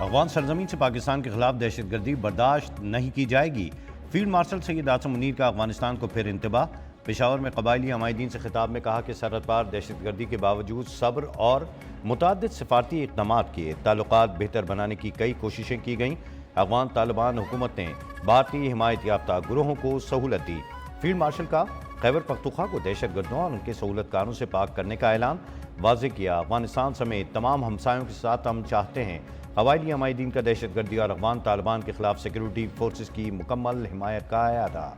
افغان سرزمین سے پاکستان کے خلاف دہشت گردی برداشت نہیں کی جائے گی۔ فیلڈ مارشل سید عاصم منیر کا افغانستان کو پھر انتباہ۔ پشاور میں قبائلی عمائدین سے خطاب میں کہا کہ سرحد پار دہشت گردی کے باوجود صبر اور متعدد سفارتی اقدامات کیے، تعلقات بہتر بنانے کی کئی کوششیں کی گئیں۔ افغان طالبان حکومت نے بھارتی حمایت یافتہ گروہوں کو سہولت دی۔ فیلڈ مارشل کا خیبر پختونخوا کو دہشت گردوں اور ان کے سہولت کاروں سے پاک کرنے کا اعلان، واضح کیا افغانستان سمیت تمام ہمسایوں کے ساتھ ہم چاہتے ہیں قبائلی عمائدین کا دہشت گردی اور افغان طالبان کے خلاف سیکیورٹی فورسز کی مکمل حمایت کا اعادہ۔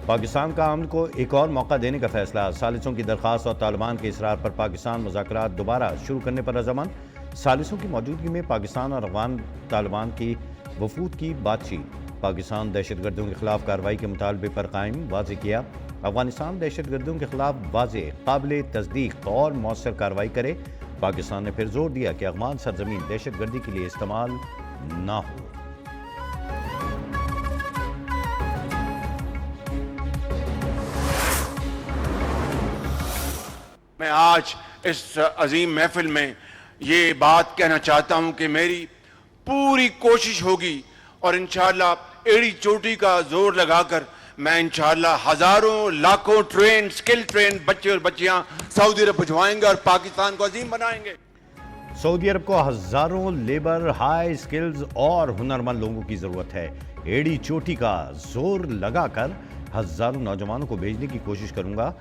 پاکستان کا امن کو ایک اور موقع دینے کا فیصلہ، ثالثوں کی درخواست اور طالبان کے اصرار پر پاکستان مذاکرات دوبارہ شروع کرنے پر رضامند۔ ثالثوں کی موجودگی میں پاکستان اور افغان طالبان کی وفود کی بات چیت۔ پاکستان دہشت گردوں کے خلاف کارروائی کے مطالبے پر قائم، واضح کیا افغانستان دہشت گردوں کے خلاف واضح، قابل تصدیق اور مؤثر کارروائی کرے۔ پاکستان نے پھر زور دیا کہ افغان سرزمین دہشت گردی کے لیے استعمال نہ ہو۔ میں آج اس عظیم محفل میں یہ بات کہنا چاہتا ہوں کہ میری پوری کوشش ہوگی اور انشاءاللہ ایڑی چوٹی کا زور لگا کر میں انشاءاللہ ہزاروں لاکھوں سکل ٹرین بچے اور بچیاں سعودی عرب بھجوائیں گے اور پاکستان کو عظیم بنائیں گے۔ سعودی عرب کو ہزاروں لیبر، ہائی سکلز اور ہنرمند لوگوں کی ضرورت ہے۔ ایڑی چوٹی کا زور لگا کر ہزاروں نوجوانوں کو بھیجنے کی کوشش کروں گا۔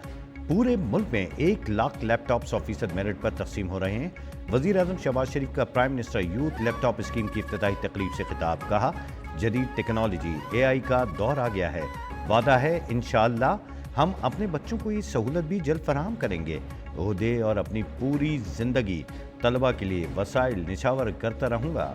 پورے ملک میں 1 لاکھ لیپ ٹاپس 100% میرٹ پر تقسیم ہو رہے ہیں۔ وزیر اعظم شہباز شریف کا پرائم منسٹر یوتھ لیپ ٹاپ اسکیم کی افتتاحی تقریب سے خطاب، کہا جدید ٹیکنالوجی AI کا دور آ گیا ہے، وعدہ ہے انشاءاللہ ہم اپنے بچوں کو یہ سہولت بھی جلد فراہم کریں گے۔ عہدے اور اپنی پوری زندگی طلبہ کے لیے وسائل نچھاور کرتا رہوں گا۔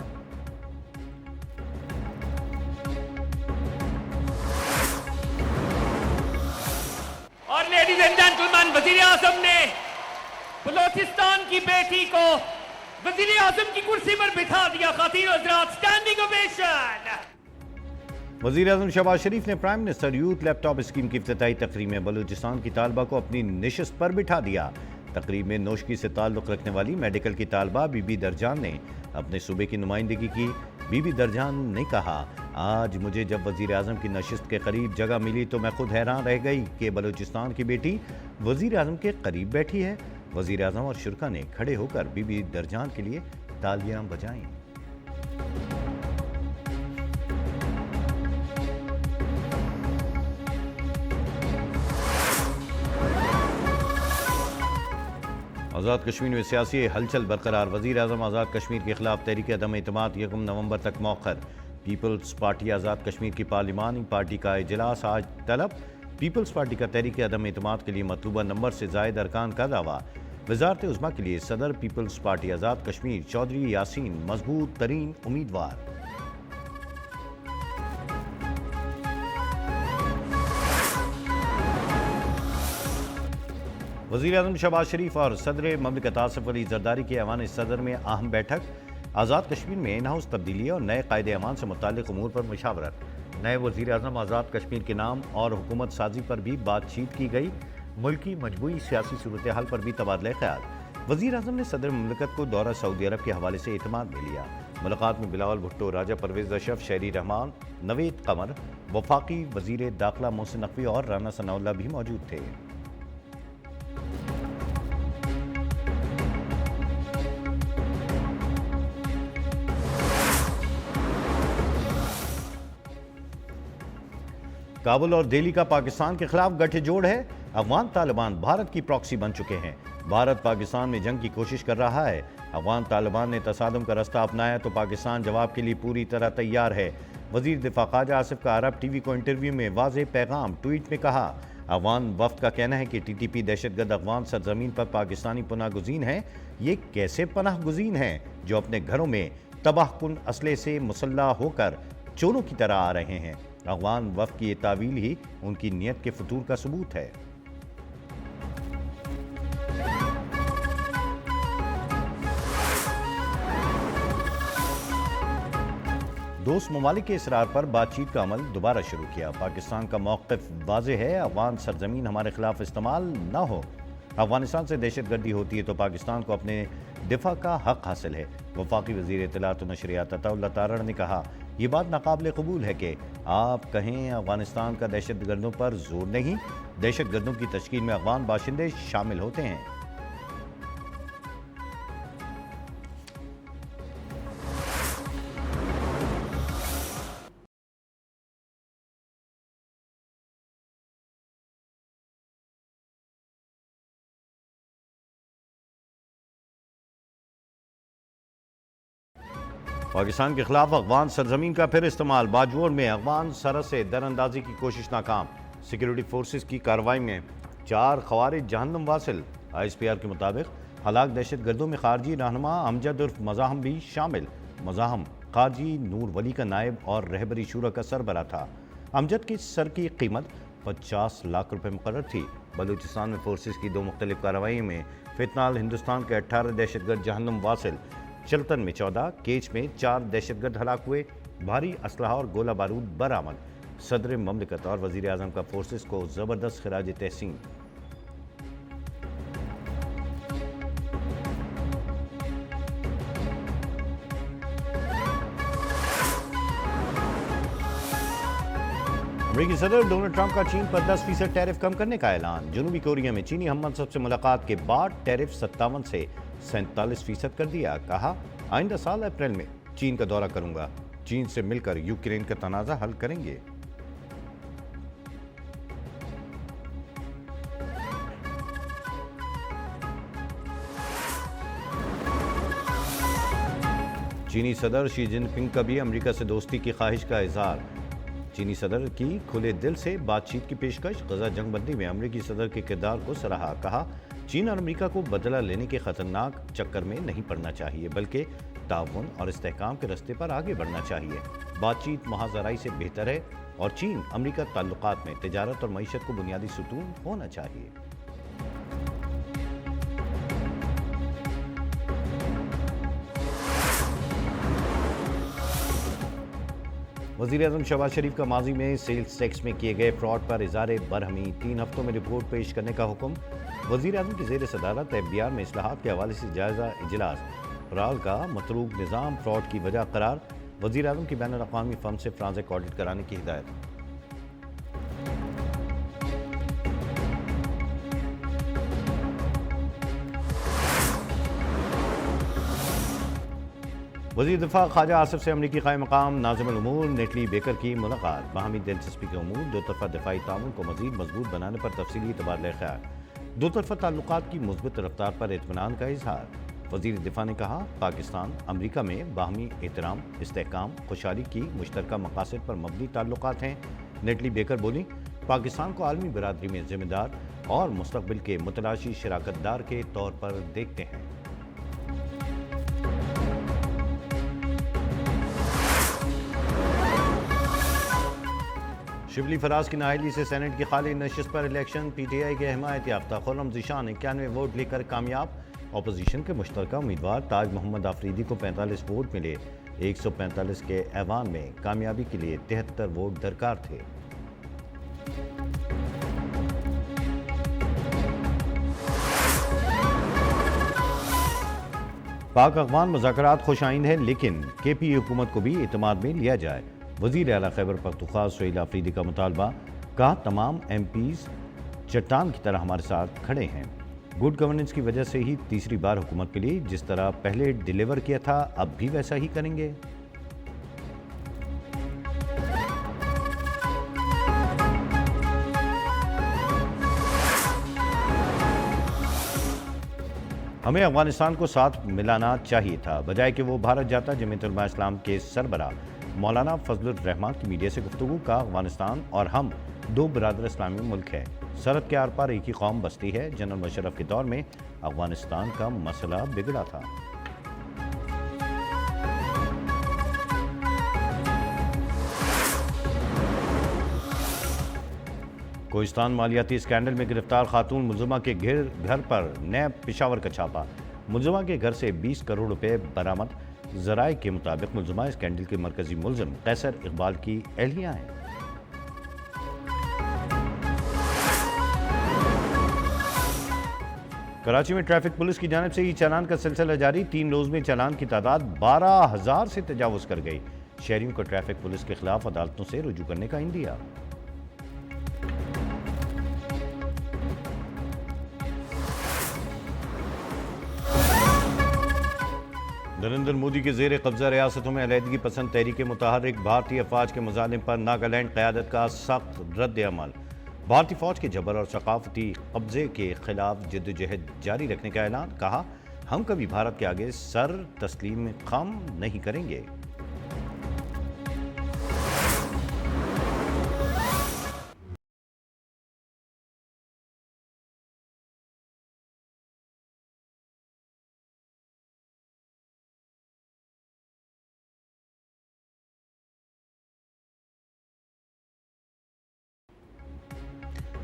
اور لیڈیز اینڈ جینٹلمین، وزیر اعظم نے بلوچستان کی بیٹی کو وزیر اعظم کی کرسی پر بٹھا دیا۔ خواتین و حضرات، اسٹینڈنگ اوویشن۔ وزیر اعظم شہباز شریف نے پرائم منسٹر یوتھ لیپ ٹاپ اسکیم کی افتتاحی تقریب میں بلوچستان کی طالبہ کو اپنی نشست پر بٹھا دیا۔ تقریب میں نوشکی سے تعلق رکھنے والی میڈیکل کی طالبہ بی بی درجان نے اپنے صوبے کی نمائندگی کی۔ بی بی درجان نے کہا، آج مجھے جب وزیر اعظم کی نشست کے قریب جگہ ملی تو میں خود حیران رہ گئی کہ بلوچستان کی بیٹی وزیر اعظم کے قریب بیٹھی ہے۔ وزیر اعظم اور شرکا نے کھڑے ہو کر بی بی درجان کے لیے تالیاں بجائیں۔ آزاد کشمیر میں سیاسی ہلچل برقرار، وزیر اعظم آزاد کشمیر کے خلاف تحریک عدم اعتماد 1 نومبر تک مؤخر۔ پیپلز پارٹی آزاد کشمیر کی پارلیمانی پارٹی کا اجلاس آج طلب۔ پیپلز پارٹی کا تحریک عدم اعتماد کے لیے مطلوبہ نمبر سے زائد ارکان کا دعویٰ۔ وزارت عظمیٰ کے لیے صدر پیپلز پارٹی آزاد کشمیر چودھری یاسین مضبوط ترین امیدوار۔ وزیر اعظم شہباز شریف اور صدر مملکت آصف علی زرداری کی ایوان صدر میں اہم بیٹھک۔ آزاد کشمیر میں ان ہاؤس تبدیلی اور نئے قائد اعمال سے متعلق امور پر مشاورت۔ نئے وزیر اعظم آزاد کشمیر کے نام اور حکومت سازی پر بھی بات چیت کی گئی۔ ملکی مجموعی سیاسی صورتحال پر بھی تبادلہ خیال۔ وزیر اعظم نے صدر مملکت کو دورہ سعودی عرب کے حوالے سے اعتماد میں لیا۔ ملاقات میں بلاول بھٹو، راجہ پرویز اشرف، شہری رحمان، نوید قمر، وفاقی وزیر داخلہ محسن نقوی اور رانا ثناء اللہ بھی موجود تھے۔ کابل اور دہلی کا پاکستان کے خلاف گٹھ جوڑ ہے۔ افغان طالبان بھارت کی پراکسی بن چکے ہیں۔ بھارت پاکستان میں جنگ کی کوشش کر رہا ہے۔ افغان طالبان نے تصادم کا رستہ اپنایا تو پاکستان جواب کے لیے پوری طرح تیار ہے۔ وزیر دفاع خواجہ آصف کا عرب ٹی وی کو انٹرویو میں واضح پیغام، ٹویٹ میں کہا، افغان وفد کا کہنا ہے کہ TTP دہشت گرد افغان سرزمین پر پاکستانی پناہ گزین ہیں۔ یہ کیسے پناہ گزین ہیں جو اپنے گھروں میں تباہ کن اسلحے سے مسلح ہو کر چوروں کی طرح آ رہے ہیں؟ افغان وفد کی یہ تعویل ہی ان کی نیت کے فتور کا ثبوت ہے۔ دوست ممالک کے اصرار پر بات چیت کا عمل دوبارہ شروع کیا۔ پاکستان کا موقف واضح ہے، افغان سرزمین ہمارے خلاف استعمال نہ ہو۔ افغانستان سے دہشت گردی ہوتی ہے تو پاکستان کو اپنے دفاع کا حق حاصل ہے۔ وفاقی وزیر اطلاعات و نشریات عطا اللہ تارڑ نے کہا، یہ بات ناقابل قبول ہے کہ آپ کہیں افغانستان کا دہشت گردوں پر زور نہیں، دہشت گردوں کی تشکیل میں افغان باشندے شامل ہوتے ہیں۔ پاکستان کے خلاف افغان سرزمین کا پھر استعمال، باجوڑ میں افغان سرحد سے در اندازی کی کوشش ناکام۔ سیکیورٹی فورسز کی کارروائی میں 4 خوارج جہنم واصل۔ ISPR کے مطابق ہلاک دہشت گردوں میں خارجی رہنما امجد عرف مزاحم بھی شامل۔ مزاحم خارجی نور ولی کا نائب اور رہبری شورا کا سربراہ تھا۔ امجد کی سر کی قیمت 50 لاکھ روپے مقرر تھی۔ بلوچستان میں فورسز کی 2 مختلف کارروائیوں میں فیتنال ہندوستان کے 18 دہشت گرد جہنم واصل، چلتن میں 14، کیچ میں 4 دہشت گرد ہلاک ہوئے۔ بھاری اسلحہ اور گولہ بارود برآمد۔ صدر مملکت اور وزیر اعظم کا فورسز کو زبردست خراج تحسین۔ امریکی صدر ڈونلڈ ٹرمپ کا چین پر 10% ٹیرف کم کرنے کا اعلان۔ جنوبی کوریا میں چینی ہم منصب سے ملاقات کے بعد ٹیرف 57 سے 47% کر دیا۔ کہا، آئندہ سال اپریل میں چین کا دورہ کروں گا، چین سے مل کر یوکرین کا تنازع حل کریں گے۔ چینی صدر شی جن پنگ کا بھی امریکہ سے دوستی کی خواہش کا اظہار۔ چینی صدر کی کھلے دل سے بات چیت کی پیشکش۔ غزہ جنگ بندی میں امریکی صدر کے کردار کو سراہا۔ کہا، چین اور امریکہ کو بدلہ لینے کے خطرناک چکر میں نہیں پڑنا چاہیے، بلکہ تعاون اور استحکام کے راستے پر آگے بڑھنا چاہیے۔ بات چیت محاذرائی سے بہتر ہے اور چین امریکہ تعلقات میں تجارت اور معیشت کو بنیادی ستون ہونا چاہیے۔ وزیر اعظم شہباز شریف کا ماضی میں سیلز ٹیکس میں کیے گئے فراڈ پر اظہار برہمی، 3 ہفتوں میں رپورٹ پیش کرنے کا حکم۔ وزیر اعظم کی زیر صدارت FBR میں اصلاحات کے حوالے سے جائزہ اجلاس۔ پرال کا متروک نظام فراڈ کی وجہ قرار۔ وزیر اعظم کی بین الاقوامی فرم سے فرانزک آڈٹ کرانے کی ہدایت۔ وزیر دفاع خواجہ آصف سے امریکی قائم مقام ناظم الامور نیٹلی بیکر کی ملاقات۔ باہمی دلچسپی کے امور، دو طرفہ دفاعی تعاون کو مزید مضبوط بنانے پر تفصیلی تبادلہ خیال۔ دو طرفہ تعلقات کی مثبت رفتار پر اطمینان کا اظہار۔ وزیر دفاع نے کہا، پاکستان امریکہ میں باہمی احترام، استحکام، خوشحالی کی مشترکہ مقاصد پر مبنی تعلقات ہیں۔ نیٹلی بیکر بولی، پاکستان کو عالمی برادری میں ذمہ دار اور مستقبل کے متلاشی شراکت دار کے طور پر دیکھتے ہیں۔ شبلی فراز کی نااہلی سے سینٹ کی خالی نشست پر الیکشن، PTI کے حمایت یافتہ خرم ذیشان 91 ووٹ لے کر کامیاب۔ اپوزیشن کے مشترکہ امیدوار تاج محمد آفریدی کو 45 ووٹ ملے۔ 145 کے ایوان میں کامیابی کے لیے 73 ووٹ درکار تھے۔ پاک افغان مذاکرات خوش آئند ہیں، لیکن KPA حکومت کو بھی اعتماد میں لیا جائے۔ وزیر اعلیٰ خیبر پختونخوا سہیل آفریدی کا مطالبہ۔ کہا، تمام MPs چٹان کی طرح ہمارے ساتھ کھڑے ہیں۔ گڈ گورننس کی وجہ سے ہی تیسری بار حکومت ملی، جس طرح پہلے ڈیلیور کیا تھا اب بھی ویسا ہی کریں گے۔ ہمیں افغانستان کو ساتھ ملانا چاہیے تھا، بجائے کہ وہ بھارت جاتا۔ جمعیت علماء اسلام کے سربراہ مولانا فضل الرحمان کی میڈیا سے گفتگو۔ کا افغانستان اور ہم 2 برادر اسلامی ملک ہیں، سرحد کے آر پار ایک ہی قوم بستی ہے۔ جنرل مشرف کے دور میں افغانستان کا مسئلہ بگڑا تھا۔ کوہستان مالیاتی اسکینڈل میں گرفتار خاتون ملزمہ کے گھر پر نیب پشاور کا چھاپہ۔ ملزمہ کے گھر سے 20 کروڑ روپے برآمد۔ ذرائع کے مطابق ملزمہ اسکینڈل کے مرکزی ملزم قیصر اقبال کی اہلیہ ہیں۔ کراچی میں ٹریفک پولیس کی جانب سے ای چالان کا سلسلہ جاری، 3 روز میں چالان کی تعداد 12,000 سے تجاوز کر گئی۔ شہریوں کو ٹریفک پولیس کے خلاف عدالتوں سے رجوع کرنے کا عندیہ۔ نریندر مودی کے زیر قبضہ ریاستوں میں علیحدگی پسند تحریک متحرک، بھارتی افواج کے مظالم پر ناگالینڈ قیادت کا سخت رد عمل۔ بھارتی فوج کے جبر اور ثقافتی قبضے کے خلاف جدوجہد جاری رکھنے کا اعلان، کہا ہم کبھی بھارت کے آگے سر تسلیم خم نہیں کریں گے۔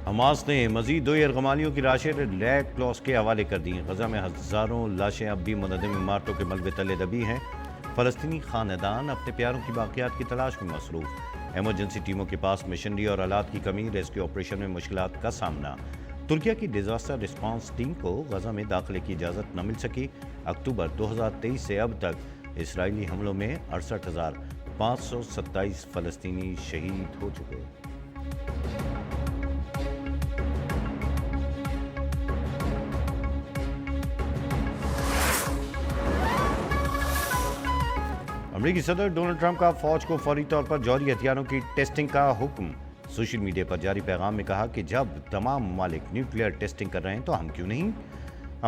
حماس نے مزید 2 یرغمالیوں کی لاشیں ریڈ کراس کے حوالے کر دی۔ غزہ میں ہزاروں لاشیں اب بھی منہدم عمارتوں کے ملبے تلے دبی ہیں۔ فلسطینی خاندان اپنے پیاروں کی باقیات کی تلاش میں مصروف۔ ایمرجنسی ٹیموں کے پاس مشنری اور آلات کی کمی، ریسکیو آپریشن میں مشکلات کا سامنا۔ ترکیہ کی ڈیزاسٹر رسپانس ٹیم کو غزہ میں داخلے کی اجازت نہ مل سکی۔ اکتوبر 2023 سے اب تک اسرائیلی حملوں میں 68,527 فلسطینی شہید ہو چکے۔ امریکی صدر ڈونلڈ ٹرمپ کا فوج کو فوری طور پر جوہری ہتھیاروں کی ٹیسٹنگ کا حکم۔ سوشل میڈیا پر جاری پیغام میں کہا کہ جب تمام ممالک نیوکلیئر ٹیسٹنگ کر رہے ہیں تو ہم کیوں نہیں؟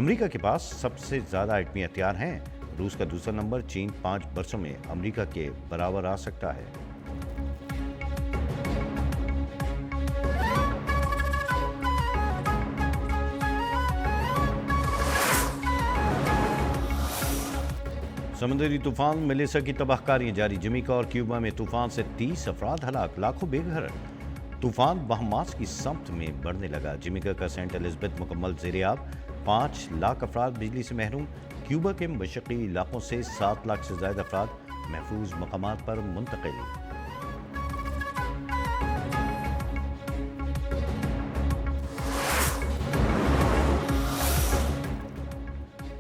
امریکہ کے پاس سب سے زیادہ ایٹمی ہتھیار ہیں۔ روس کا دوسرا نمبر، چین 5 برسوں میں امریکہ کے برابر آ سکتا ہے۔ سمندری طوفان میلیسا کی تباہ کاریاں جاری، جمیکا اور کیوبا میں طوفان سے 30 افراد ہلاک، لاکھوں بے گھر۔ طوفان بہاماس کی سمت میں بڑھنے لگا، جمیکا کا سینٹ الزبتھ مکمل زیر آب، 5 لاکھ افراد بجلی سے محروم۔ کیوبا کے مشرقی علاقوں سے 7 لاکھ سے زائد افراد محفوظ مقامات پر منتقل۔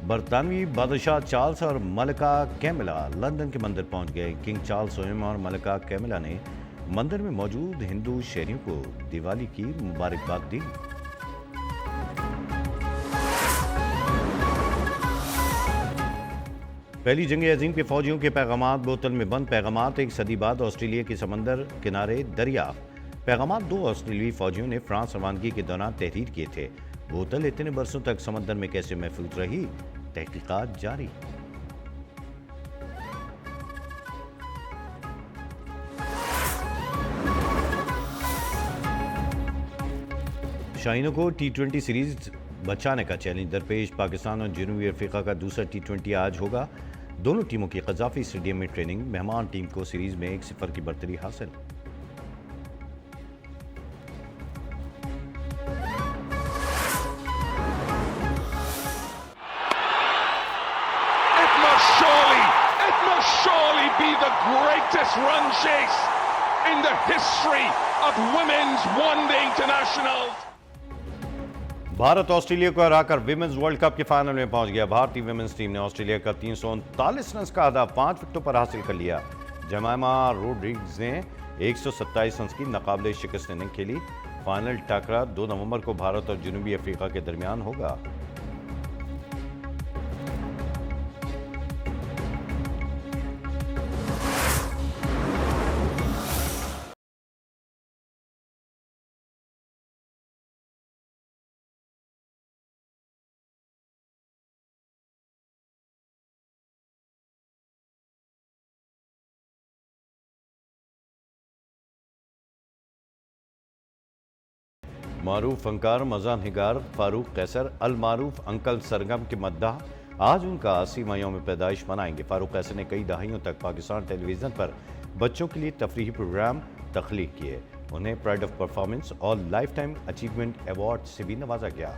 برطانوی بادشاہ چارلس اور ملکہ کیملا لندن کے مندر پہنچ گئے۔ کنگ چارلس ویں اور ملکہ کیملا نے مندر میں موجود ہندو شہریوں کو دیوالی کی مبارکباد دی۔ پہلی جنگ عظیم کے فوجیوں کے پیغامات بوتل میں بند، پیغامات 1 صدی بعد آسٹریلیا کے سمندر کنارے دریافت۔ پیغامات 2 آسٹریلوی فوجیوں نے فرانس روانگی کے دوران تحریر کیے تھے۔ بوتل اتنے برسوں تک سمندر میں کیسے محفوظ رہی؟ تحقیقات جاری۔ شاہینوں کو T20 سیریز بچانے کا چیلنج درپیش، پاکستان اور جنوبی افریقہ کا دوسرا T20 آج ہوگا۔ دونوں ٹیموں کی قذافی اسٹیڈیم میں ٹریننگ، مہمان ٹیم کو سیریز میں 1-0 کی برتری حاصل۔ Surely be the greatest run chase in the history of women's one-day internationals. Bharat Australia کو ہرا کر ویمنز ورلڈ کپ کے فائنل میں پہنچ گیا۔ بھارتی ویمنز ٹیم نے آسٹریلیا کا 339 رنز کا ہدف 5 وکٹوں پر حاصل کر لیا۔ جمائما روڈریگز نے 127 رنز کی ناقابل شکست اننگ کھیلی۔ فائنل ٹاکرا 2 نومبر کو بھارت اور جنوبی افریقہ کے درمیان ہوگا۔ معروف فنکار مزاح نگار فاروق قیصر المعروف انکل سرگم کے مداح آج ان کا 80واں یوم پیدائش منائیں گے۔ فاروق قیصر نے کئی دہائیوں تک پاکستان ٹیلی ویژن پر بچوں کے لیے تفریحی پروگرام تخلیق کیے۔ انہیں پرائڈ آف پرفارمنس اور لائف ٹائم اچیومنٹ ایوارڈ سے بھی نوازا گیا۔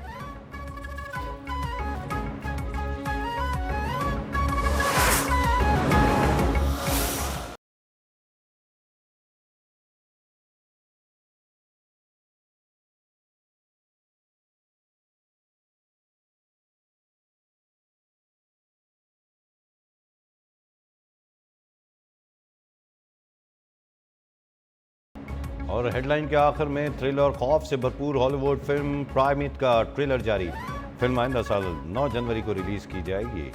اور ہیڈ لائن کے آخر میں تھرل اور خوف سے بھرپور ہالی ووڈ فلم پرائمیٹ کا ٹریلر جاری. فلم آئندہ سال 9 جنوری کو ریلیز کی جائے گی.